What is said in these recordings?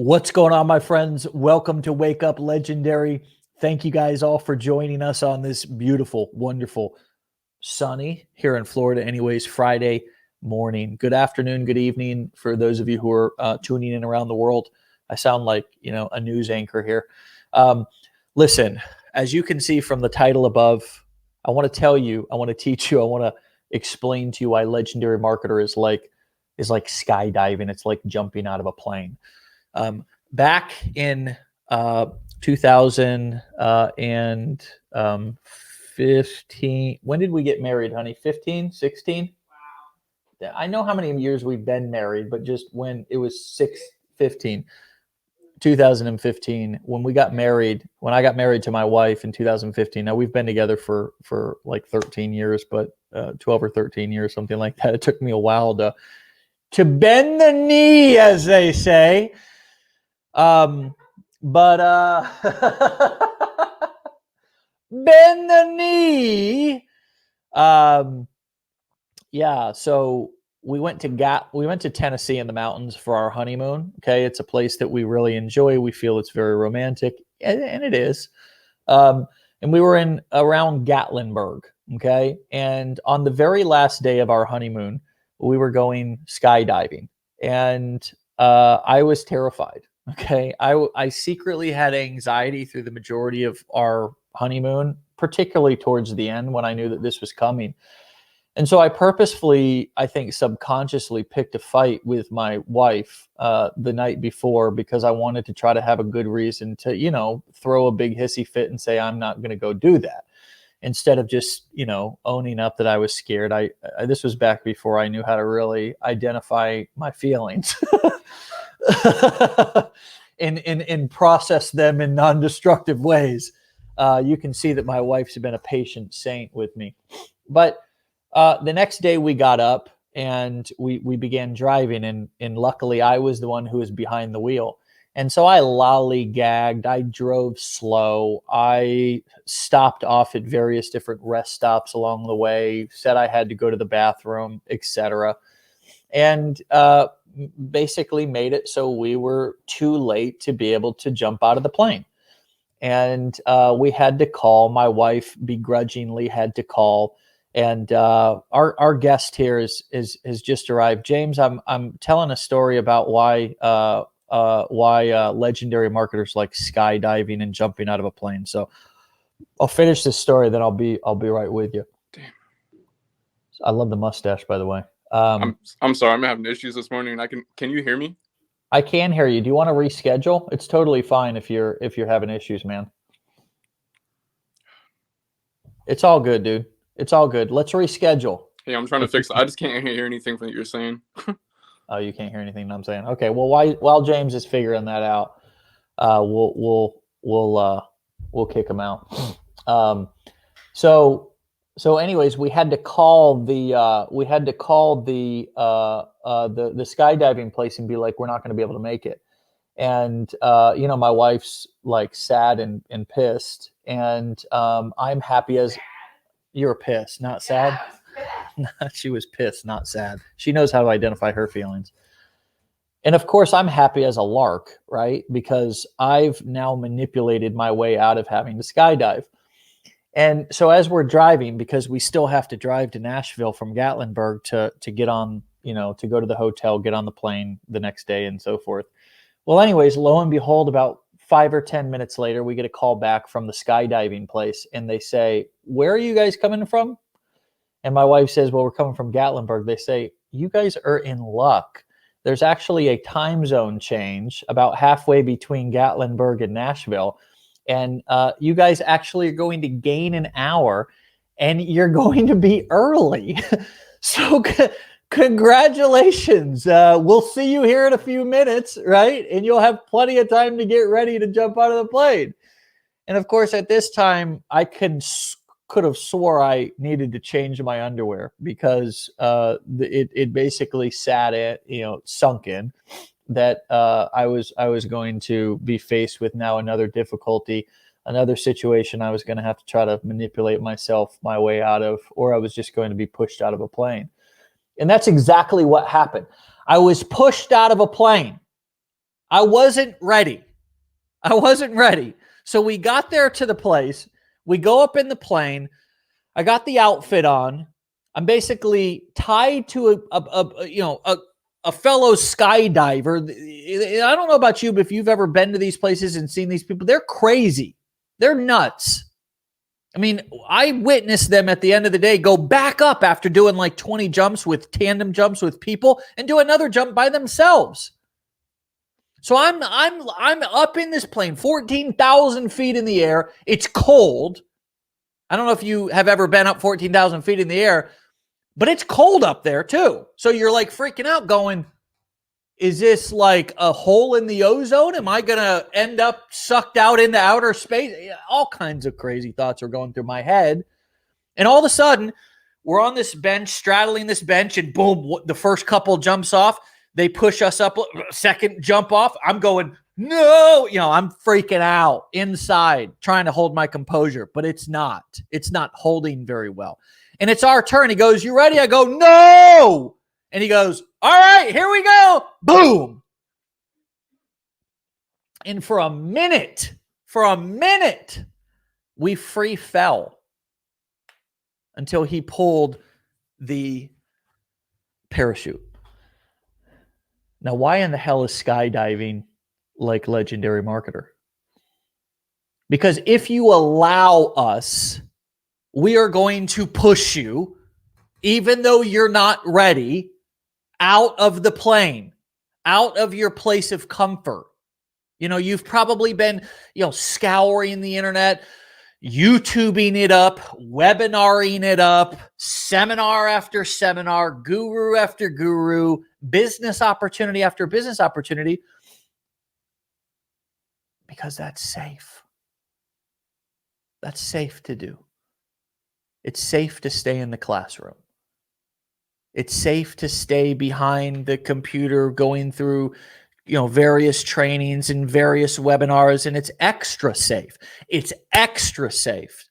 What's going on, my friends? Welcome to Wake Up Legendary. Thank you guys all for joining us on this beautiful, wonderful, sunny here in Florida, anyways, Friday morning. Good afternoon, good evening for those of you who are tuning in around the world. I sound like, a news anchor here. Listen, as you can see from the title above, I want to tell you, I want to teach you, I want to explain to you why legendary marketer is like skydiving. It's like jumping out of a plane. Back in 2015, when did we get married, honey? 15, 16? Wow. I know how many years we've been married, but just when it was 15, 2015, when I got married to my wife in 2015. Now we've been together for like 13 years, but 12 or 13 years, something like that. It took me a while to bend the knee, as they say. Bend the knee. Yeah. So we went to Tennessee in the mountains for our honeymoon. Okay, it's a place that we really enjoy. We feel it's very romantic, and it is. And we were around Gatlinburg. Okay, and on the very last day of our honeymoon, we were going skydiving, and I was terrified. Okay. I secretly had anxiety through the majority of our honeymoon, particularly towards the end when I knew that this was coming. And so I purposefully, I think subconsciously, picked a fight with my wife the night before because I wanted to try to have a good reason to, throw a big hissy fit and say, I'm not going to go do that. Instead of just, owning up that I was scared. This was back before I knew how to really identify my feelings. and process them in non-destructive ways. You can see that my wife's been a patient saint with me. But the next day we got up and we began driving, and luckily I was the one who was behind the wheel. And so I lollygagged, I drove slow, I stopped off at various different rest stops along the way, said I had to go to the bathroom, etc. And basically made it so we were too late to be able to jump out of the plane. And we had to call. My wife begrudgingly had to call. And our guest here has just arrived. James, I'm telling a story about why legendary marketers like skydiving and jumping out of a plane. So I'll finish this story, then I'll be right with you. Damn. I love the mustache, by the way. I'm sorry, I'm having issues this morning. Can you hear me? I can hear you. Do you want to reschedule? It's totally fine if you're having issues, man. It's all good, dude. It's all good. Let's reschedule. Hey, I'm trying to fix it. I just can't hear anything from what you're saying. Oh, you can't hear anything I'm saying. Okay. Well, while James is figuring that out, we'll kick him out. So anyways, we had to call the skydiving place and be like, we're not going to be able to make it. And my wife's like sad and pissed, and I'm happy as you're pissed, not sad. She was pissed, not sad. She knows how to identify her feelings. And of course, I'm happy as a lark, right? Because I've now manipulated my way out of having to skydive. And so as we're driving, because we still have to drive to Nashville from Gatlinburg to get on, to go to the hotel, get on the plane the next day and so forth. Well, anyways, lo and behold, about 5 or 10 minutes later, we get a call back from the skydiving place, and they say, where are you guys coming from? And my wife says, well, we're coming from Gatlinburg. They say, you guys are in luck. There's actually a time zone change about halfway between Gatlinburg and Nashville. And you guys actually are going to gain an hour, and you're going to be early. So congratulations. We'll see you here in a few minutes, right? And you'll have plenty of time to get ready to jump out of the plane. And of course, at this time, I could have swore I needed to change my underwear because it basically sunk in that I was going to be faced with now another difficulty, another situation I was going to have to try to manipulate myself my way out of, or I was just going to be pushed out of a plane. And that's exactly what happened. I was pushed out of a plane. I wasn't ready. I wasn't ready. So we got there to the place. We go up in the plane. I got the outfit on. I'm basically tied to a fellow skydiver. I don't know about you, but if you've ever been to these places and seen these people, they're crazy. They're nuts. I mean, I witnessed them at the end of the day go back up after doing like 20 jumps with tandem jumps with people and do another jump by themselves. So I'm up in this plane, 14,000 feet in the air. It's cold. I don't know if you have ever been up 14,000 feet in the air, but it's cold up there too. So you're like freaking out going, is this like a hole in the ozone? Am I going to end up sucked out into outer space? All kinds of crazy thoughts are going through my head. And all of a sudden, we're on this bench, straddling this bench, and boom, the first couple jumps off. They push us up, second jump off. I'm going, no, I'm freaking out inside, trying to hold my composure, but it's not holding very well. And it's our turn. He goes, you ready? I go, no. And he goes, all right, here we go. Boom. And for a minute, we free fell until he pulled the parachute. Now, why in the hell is skydiving like legendary marketer? Because if you allow us, we are going to push you, even though you're not ready, out of the plane, out of your place of comfort. You've probably been, scouring the internet, YouTubing it up, webinaring it up, seminar after seminar, guru after guru, business opportunity after business opportunity, because that's safe. That's safe to do. It's safe to stay in the classroom. It's safe to stay behind the computer going through various trainings and various webinars, and it's extra safe. It's extra safe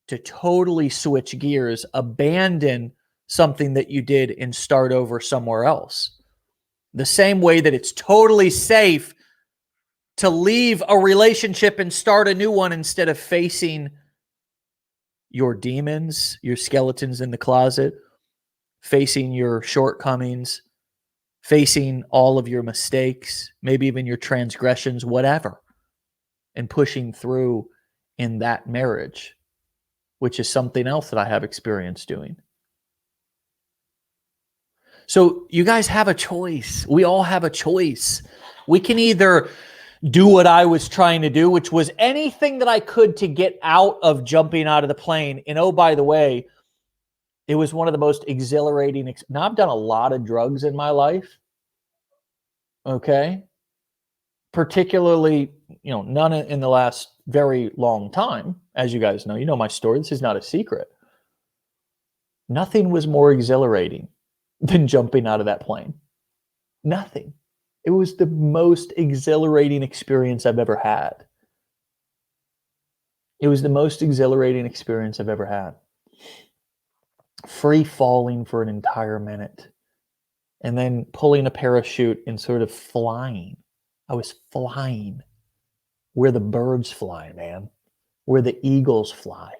to totally switch gears, abandon something that you did and start over somewhere else. The same way that it's totally safe to leave a relationship and start a new one instead of facing your demons, your skeletons in the closet, facing your shortcomings, facing all of your mistakes, maybe even your transgressions, whatever, and pushing through in that marriage, which is something else that I have experience doing. So you guys have a choice. We all have a choice. We can either do what I was trying to do, which was anything that I could to get out of jumping out of the plane. And oh, by the way, it was one of the most exhilarating. Now, I've done a lot of drugs in my life. Okay. Particularly, none in the last very long time. As you guys know, my story. This is not a secret. Nothing was more exhilarating than jumping out of that plane. Nothing. It was the most exhilarating experience I've ever had. It was the most exhilarating experience I've ever had. Free falling for an entire minute. And then pulling a parachute and sort of flying. I was flying where the birds fly, man. Where the eagles fly.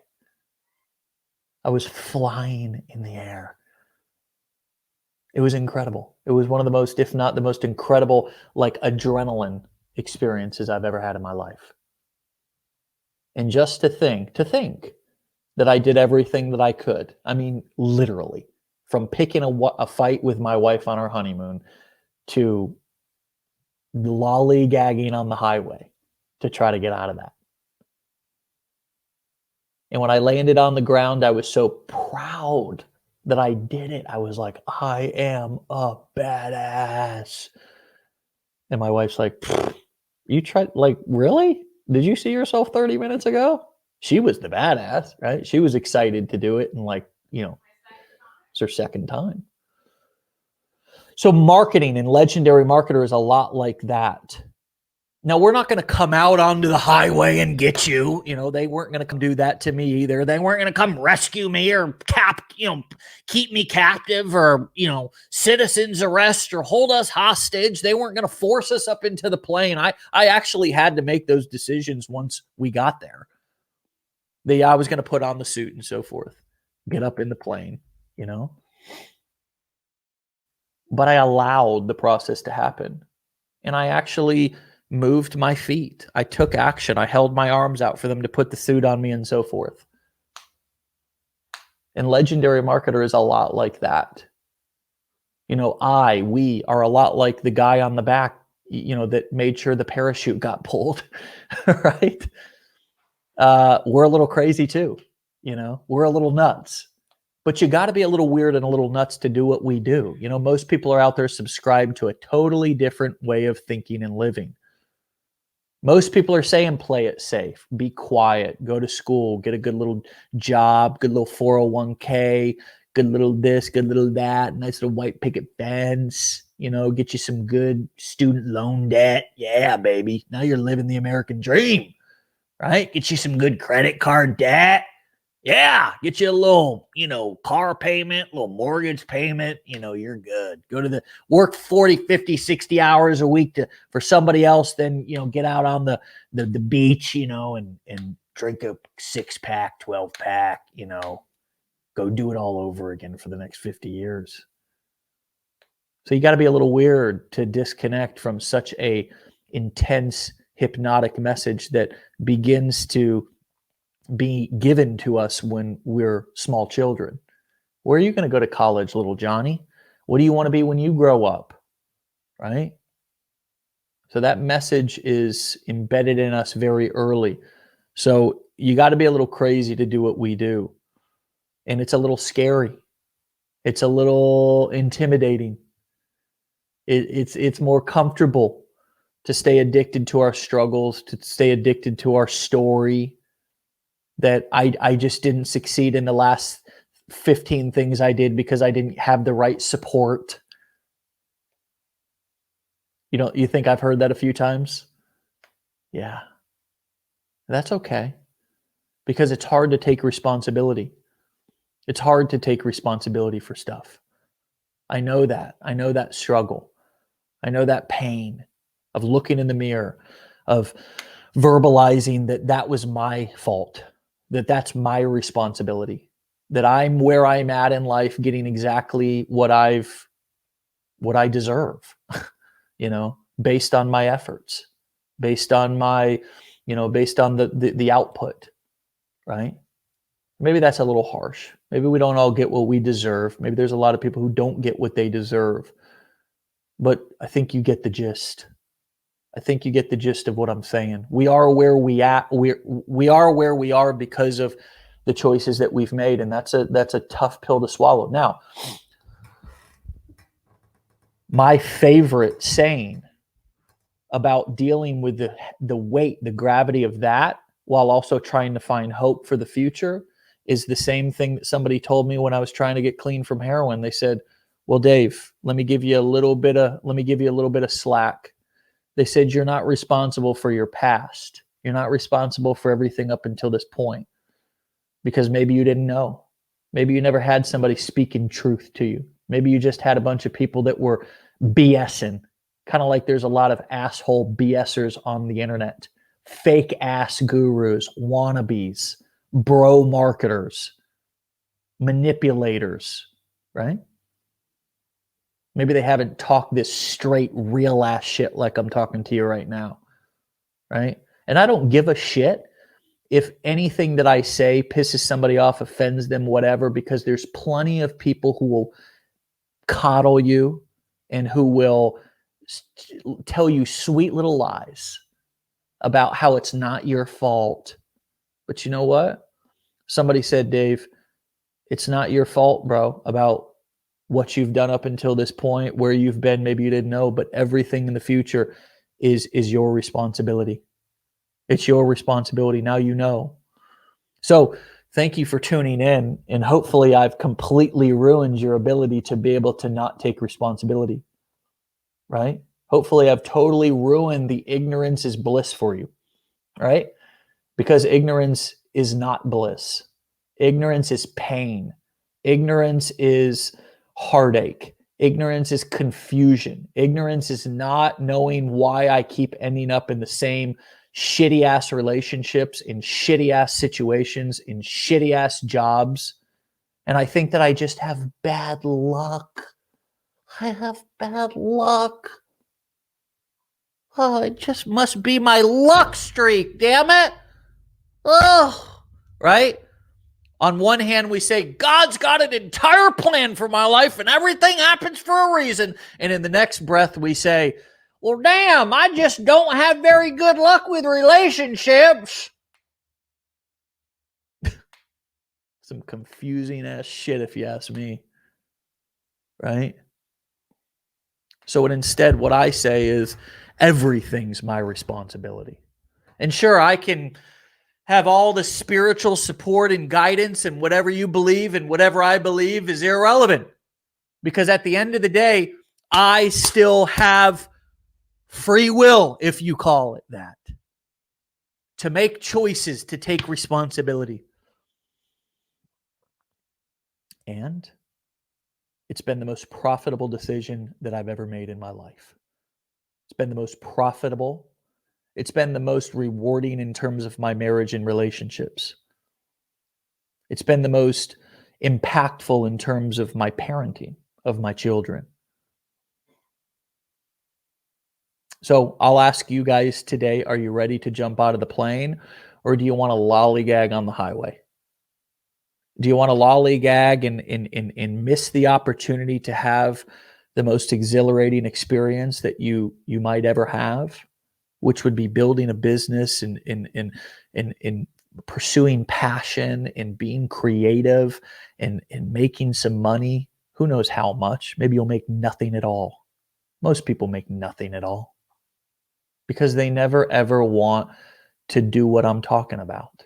I was flying in the air. It was incredible. It was one of the most, if not the most incredible, adrenaline experiences I've ever had in my life. And just to think that I did everything that I could. I mean, literally, from picking a fight with my wife on our honeymoon to lollygagging on the highway to try to get out of that. And when I landed on the ground, I was so proud that I did it. I was like, I am a badass. And my wife's like, you tried, really? Did you see yourself 30 minutes ago? She was the badass, right? She was excited to do it. And it's her second time. So marketing and legendary marketer is a lot like that. Now, we're not going to come out onto the highway and get you. You know, they weren't going to come do that to me either. They weren't going to come rescue me or keep me captive or, citizens arrest or hold us hostage. They weren't going to force us up into the plane. I actually had to make those decisions once we got there. I was going to put on the suit and so forth, get up in the plane, But I allowed the process to happen. And I actually moved my feet. I took action. I held my arms out for them to put the suit on me and so forth. And Legendary Marketer is a lot like that. We are a lot like the guy on the back, that made sure the parachute got pulled, right? We're a little crazy too. We're a little nuts. But you got to be a little weird and a little nuts to do what we do. Most people are out there subscribed to a totally different way of thinking and living. Most people are saying play it safe, be quiet, go to school, get a good little job, good little 401k, good little this, good little that, nice little white picket fence, get you some good student loan debt. Yeah, baby. Now you're living the American dream, right? Get you some good credit card debt. Yeah, get you a little, car payment, little mortgage payment, you're good. Go to work 40, 50, 60 hours a week for somebody else, then, get out on the beach, and drink a 6-pack, 12-pack, go do it all over again for the next 50 years. So you got to be a little weird to disconnect from such a intense hypnotic message that begins to be given to us when we're small children. Where are you going to go to college, little Johnny? What do you want to be when you grow up? Right? So that message is embedded in us very early. So you got to be a little crazy to do what we do. And it's a little scary. It's a little intimidating. It's more comfortable to stay addicted to our struggles, to stay addicted to our story, that I just didn't succeed in the last 15 things I did because I didn't have the right support. You think I've heard that a few times? Yeah. That's okay. Because it's hard to take responsibility. It's hard to take responsibility for stuff. I know that. I know that struggle. I know that pain of looking in the mirror, of verbalizing that was my fault, that's my responsibility, that I'm where I'm at in life, getting exactly what I deserve, based on my efforts, based on my, based on the output, right? Maybe that's a little harsh. Maybe we don't all get what we deserve. Maybe there's a lot of people who don't get what they deserve. But I think you get the gist. I think you get the gist of what I'm saying. We are where we are where we are because of the choices that we've made, and that's a tough pill to swallow. Now, my favorite saying about dealing with the weight, the gravity of that, while also trying to find hope for the future, is the same thing that somebody told me when I was trying to get clean from heroin. They said, "Well, Dave, let me give you a little bit of slack." They said, "You're not responsible for your past. You're not responsible for everything up until this point, because maybe you didn't know. Maybe you never had somebody speaking truth to you. Maybe you just had a bunch of people that were BSing, kind of like there's a lot of asshole BSers on the internet, fake ass gurus, wannabes, bro marketers, manipulators, right? Maybe they haven't talked this straight, real ass shit like I'm talking to you right now, right? And I don't give a shit if anything that I say pisses somebody off, offends them, whatever, because there's plenty of people who will coddle you and who will tell you sweet little lies about how it's not your fault. But you know what? Somebody said, "Dave, it's not your fault, bro, about what you've done up until this point, where you've been, maybe you didn't know, but everything in the future is your responsibility. It's your responsibility. Now you know." So thank you for tuning in, and hopefully I've completely ruined your ability to be able to not take responsibility, right? Hopefully I've totally ruined the ignorance is bliss for you, right? Because ignorance is not bliss. Ignorance is pain. Ignorance is heartache. Ignorance is confusion. Ignorance is not knowing why I keep ending up in the same shitty ass relationships, in shitty ass situations, in shitty ass jobs. And I think that I just have bad luck. I have bad luck. Oh, it just must be my luck streak, damn it. Oh, right? On one hand, we say, God's got an entire plan for my life and everything happens for a reason. And in the next breath, we say, well, damn, I just don't have very good luck with relationships. Some confusing ass shit, if you ask me. Right? So instead, what I say is, everything's my responsibility. And sure, I can have all the spiritual support and guidance, and whatever you believe and whatever I believe is irrelevant. Because at the end of the day, I still have free will, if you call it that, to make choices, to take responsibility. And it's been the most profitable decision that I've ever made in my life. It's been the most profitable. It's been the most rewarding in terms of my marriage and relationships. It's been the most impactful in terms of my parenting of my children. So I'll ask you guys today, are you ready to jump out of the plane, or do you want to lollygag on the highway? Do you want to lollygag and miss the opportunity to have the most exhilarating experience that you might ever have, which would be building a business and in pursuing passion and being creative and making some money? Who knows how much? Maybe you'll make nothing at all. Most people make nothing at all because they never ever want to do what I'm talking about.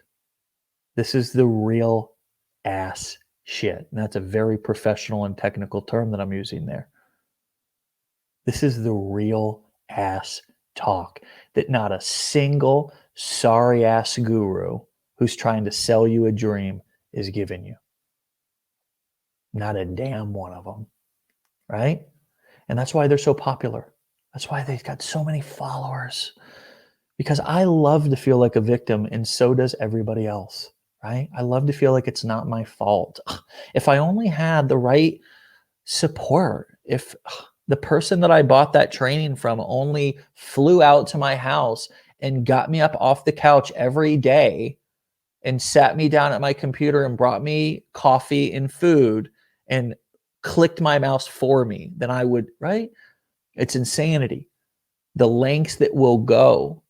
This is the real ass shit. And that's a very professional and technical term that I'm using there. This is the real ass talk that not a single sorry ass guru who's trying to sell you a dream is giving you. Not a damn one of them, right? And that's why they're so popular. That's why they've got so many followers. Because I love to feel like a victim, and so does everybody else, right? I love to feel like it's not my fault. If I only had the right support, if the person that I bought that training from only flew out to my house and got me up off the couch every day and sat me down at my computer and brought me coffee and food and clicked my mouse for me, then I would, right? It's insanity. The lengths that we'll go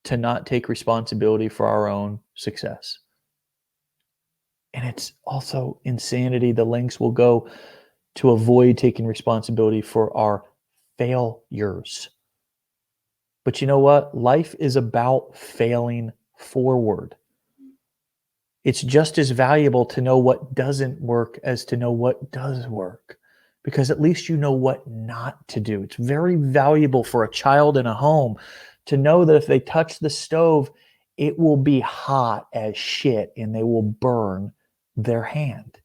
to not take responsibility for our own success. And it's also insanity, the lengths we'll go to avoid taking responsibility for our failures. But you know what? Life is about failing forward. It's just as valuable to know what doesn't work as to know what does work, because at least you know what not to do. It's very valuable for a child in a home to know that if they touch the stove, it will be hot as shit and they will burn their hand.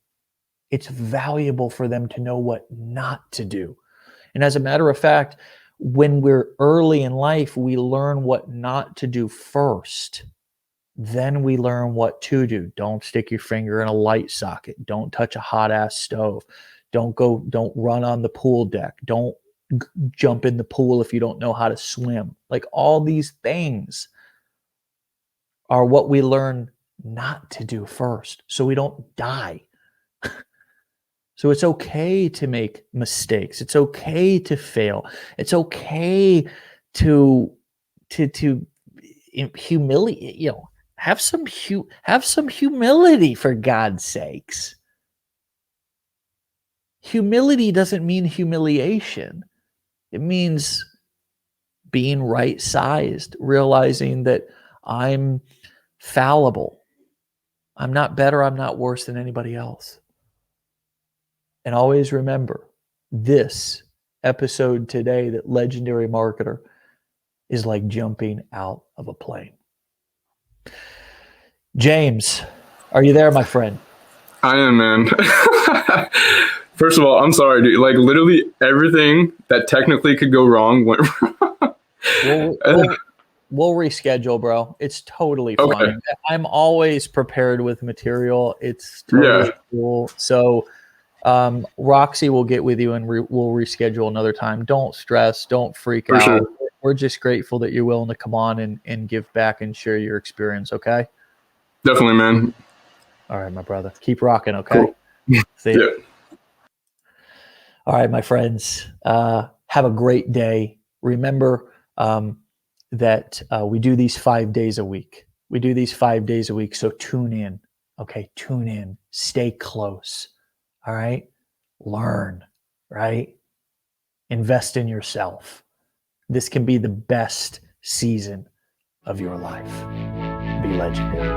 It's valuable for them to know what not to do. And as a matter of fact, when we're early in life, we learn what not to do first. Then we learn what to do. Don't stick your finger in a light socket. Don't touch a hot ass stove. Don't run on the pool deck. Don't jump in the pool if you don't know how to swim. Like, all these things are what we learn not to do first, so we don't die. So it's okay to make mistakes. It's okay to fail. It's okay to humiliate, have some humility, for God's sakes. Humility doesn't mean humiliation. It means being right-sized, realizing that I'm fallible. I'm not better, I'm not worse than anybody else. And always remember, this episode today that legendary marketer is like jumping out of a plane. James, are you there, my friend? I am, man. First of all, I'm sorry, dude. Like literally everything that technically could go wrong went wrong. We'll reschedule, bro. It's totally Okay. fine. I'm always prepared with material. It's totally Yeah, cool. So Roxy will get with you and we'll reschedule another time. Don't stress. Don't freak for out. sure. We're just grateful that you're willing to come on and give back and share your experience. Okay. Definitely, man. All right, my brother. Keep rocking. Okay. Cool. See ya. Yeah. All right, my friends. Have a great day. Remember that we do these 5 days a week. We do these 5 days a week. So tune in. Okay. Tune in. Stay close. All right. Learn. Right. Invest in yourself. This can be the best season of your life. Be legendary.